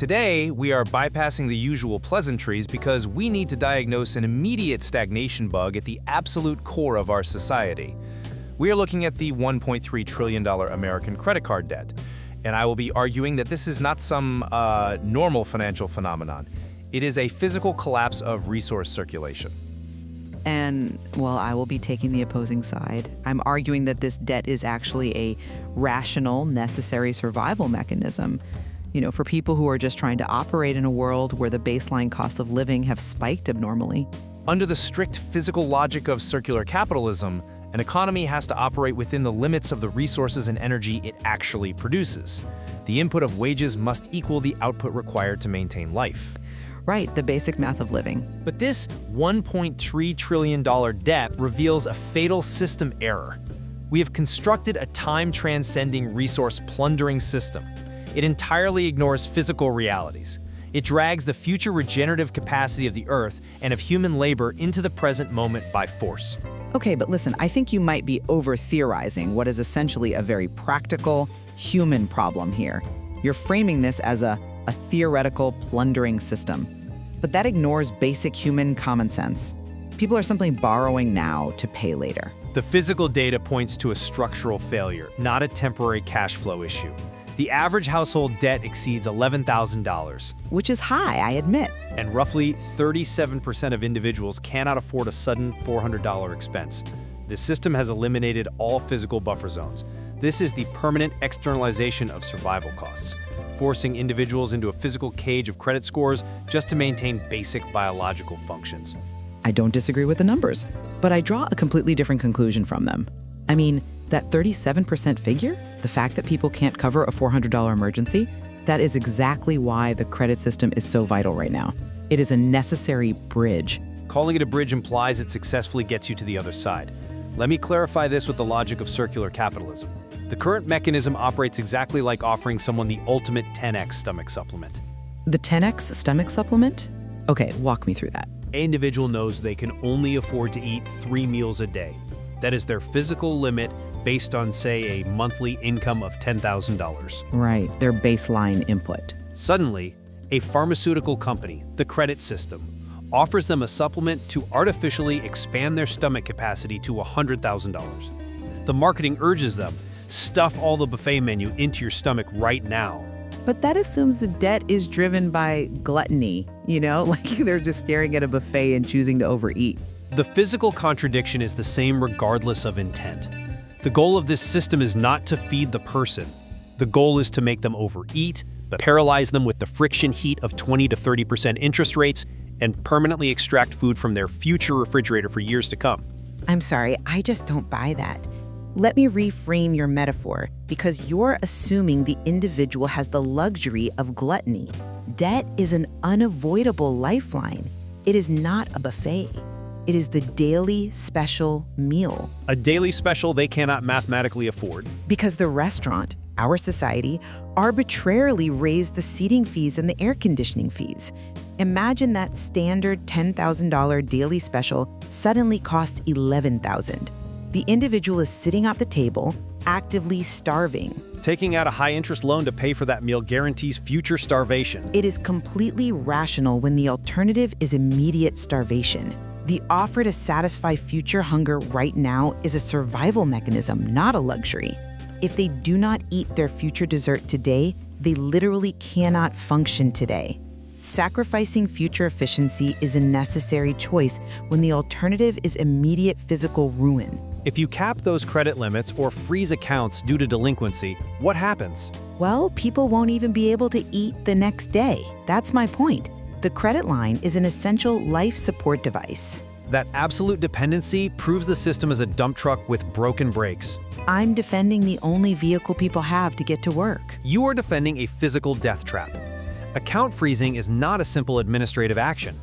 Today, we are bypassing the usual pleasantries because we need to diagnose an immediate stagnation bug at the absolute core of our society. We are looking at the $1.3 trillion American credit card debt, and I will be arguing that this is not some normal financial phenomenon. It is a physical collapse of resource circulation. And, well, I will be taking the opposing side. I'm arguing that this debt is actually a rational, necessary survival mechanism. For people who are just trying to operate in a world where the baseline costs of living have spiked abnormally. Under the strict physical logic of circular capitalism, an economy has to operate within the limits of the resources and energy it actually produces. The input of wages must equal the output required to maintain life. Right, the basic math of living. But this $1.3 trillion debt reveals a fatal system error. We have constructed a time-transcending, resource-plundering system. It entirely ignores physical realities. It drags the future regenerative capacity of the Earth and of human labor into the present moment by force. Okay, but listen, I think you might be over-theorizing what is essentially a very practical, human problem here. You're framing this as a theoretical plundering system. But that ignores basic human common sense. People are simply borrowing now to pay later. The physical data points to a structural failure, not a temporary cash flow issue. The average household debt exceeds $11,000. Which is high, I admit. And roughly 37% of individuals cannot afford a sudden $400 expense. The system has eliminated all physical buffer zones. This is the permanent externalization of survival costs, forcing individuals into a physical cage of credit scores just to maintain basic biological functions. I don't disagree with the numbers, but I draw a completely different conclusion from them. I mean, that 37% figure, the fact that people can't cover a $400 emergency, that is exactly why the credit system is so vital right now. It is a necessary bridge. Calling it a bridge implies it successfully gets you to the other side. Let me clarify this with the logic of circular capitalism. The current mechanism operates exactly like offering someone the ultimate 10x stomach supplement. The 10x stomach supplement? Okay, walk me through that. An individual knows they can only afford to eat 3 meals a day. That is their physical limit based on, say, a monthly income of $10,000. Right, their baseline input. Suddenly, a pharmaceutical company, the credit system, offers them a supplement to artificially expand their stomach capacity to $100,000. The marketing urges them, stuff all the buffet menu into your stomach right now. But that assumes the debt is driven by gluttony, like they're just staring at a buffet and choosing to overeat. The physical contradiction is the same regardless of intent. The goal of this system is not to feed the person. The goal is to make them overeat, but paralyze them with the friction heat of 20 to 30% interest rates and permanently extract food from their future refrigerator for years to come. I'm sorry, I just don't buy that. Let me reframe your metaphor, because you're assuming the individual has the luxury of gluttony. Debt is an unavoidable lifeline. It is not a buffet. It is the daily special meal. A daily special they cannot mathematically afford. Because the restaurant, our society, arbitrarily raised the seating fees and the air conditioning fees. Imagine that standard $10,000 daily special suddenly costs $11,000. The individual is sitting at the table, actively starving. Taking out a high-interest loan to pay for that meal guarantees future starvation. It is completely rational when the alternative is immediate starvation. The offer to satisfy future hunger right now is a survival mechanism, not a luxury. If they do not eat their future dessert today, they literally cannot function today. Sacrificing future efficiency is a necessary choice when the alternative is immediate physical ruin. If you cap those credit limits or freeze accounts due to delinquency, what happens? Well, people won't even be able to eat the next day. That's my point. The credit line is an essential life support device. That absolute dependency proves the system as a dump truck with broken brakes. I'm defending the only vehicle people have to get to work. You are defending a physical death trap. Account freezing is not a simple administrative action.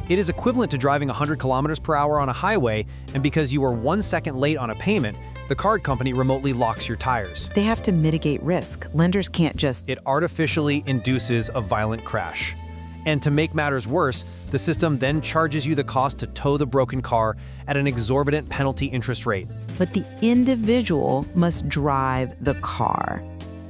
It is equivalent to driving 100 kilometers per hour on a highway, and because you are 1 second late on a payment, the card company remotely locks your tires. They have to mitigate risk. Lenders can't just... It artificially induces a violent crash. And to make matters worse, the system then charges you the cost to tow the broken car at an exorbitant penalty interest rate. But the individual must drive the car.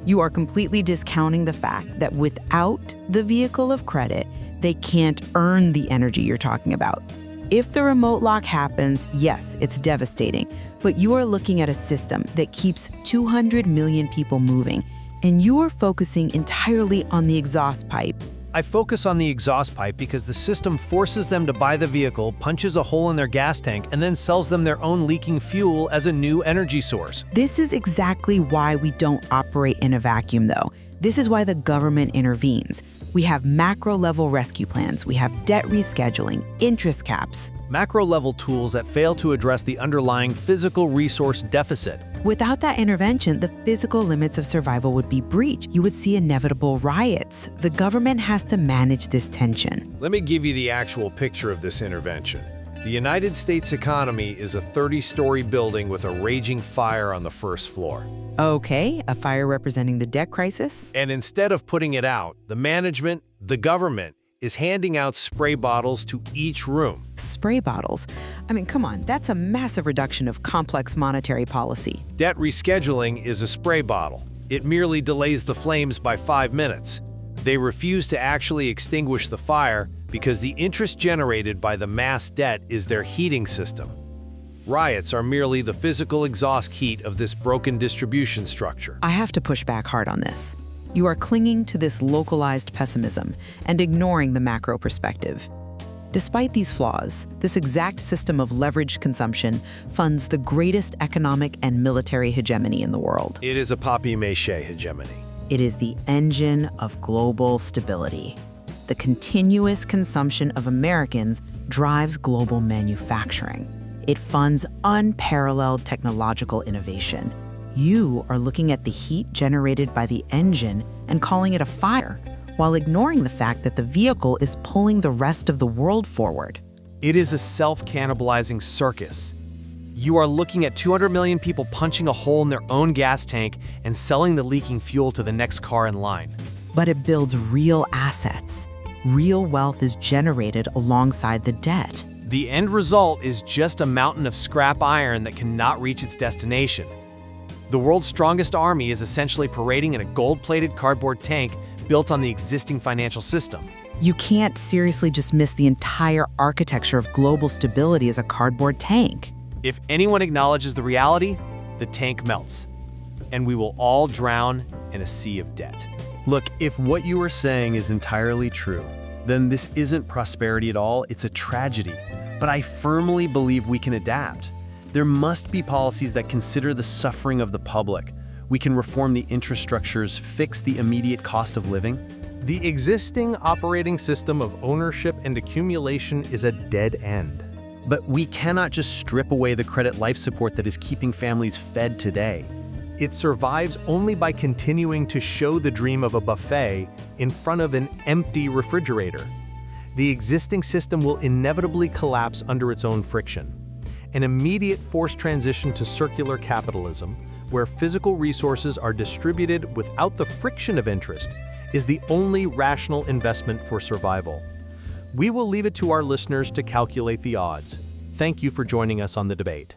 You are completely discounting the fact that without the vehicle of credit, they can't earn the energy you're talking about. If the remote lock happens, yes, it's devastating, but you are looking at a system that keeps 200 million people moving, and you are focusing entirely on the exhaust pipe. I focus on the exhaust pipe because the system forces them to buy the vehicle, punches a hole in their gas tank, and then sells them their own leaking fuel as a new energy source. This is exactly why we don't operate in a vacuum, though. This is why the government intervenes. We have macro-level rescue plans. We have debt rescheduling, interest caps. Macro-level tools that fail to address the underlying physical resource deficit. Without that intervention, the physical limits of survival would be breached. You would see inevitable riots. The government has to manage this tension. Let me give you the actual picture of this intervention. The United States economy is a 30-story building with a raging fire on the first floor. Okay, a fire representing the debt crisis? And instead of putting it out, the management, the government, is handing out spray bottles to each room. Spray bottles? I mean, come on, that's a massive reduction of complex monetary policy. Debt rescheduling is a spray bottle. It merely delays the flames by 5 minutes. They refuse to actually extinguish the fire because the interest generated by the mass debt is their heating system. Riots are merely the physical exhaust heat of this broken distribution structure. I have to push back hard on this. You are clinging to this localized pessimism and ignoring the macro perspective. Despite these flaws, this exact system of leveraged consumption funds the greatest economic and military hegemony in the world. It is a papier-mâché hegemony. It is the engine of global stability. The continuous consumption of Americans drives global manufacturing. It funds unparalleled technological innovation. You are looking at the heat generated by the engine and calling it a fire, while ignoring the fact that the vehicle is pulling the rest of the world forward. It is a self-cannibalizing circus. You are looking at 200 million people punching a hole in their own gas tank and selling the leaking fuel to the next car in line. But it builds real assets. Real wealth is generated alongside the debt. The end result is just a mountain of scrap iron that cannot reach its destination. The world's strongest army is essentially parading in a gold-plated cardboard tank built on the existing financial system. You can't seriously just miss the entire architecture of global stability as a cardboard tank. If anyone acknowledges the reality, the tank melts, and we will all drown in a sea of debt. Look, if what you are saying is entirely true, then this isn't prosperity at all, it's a tragedy. But I firmly believe we can adapt. There must be policies that consider the suffering of the public. We can reform the interest structures, fix the immediate cost of living. The existing operating system of ownership and accumulation is a dead end. But we cannot just strip away the credit life support that is keeping families fed today. It survives only by continuing to show the dream of a buffet in front of an empty refrigerator. The existing system will inevitably collapse under its own friction. An immediate forced transition to circular capitalism, where physical resources are distributed without the friction of interest, is the only rational investment for survival. We will leave it to our listeners to calculate the odds. Thank you for joining us on the debate.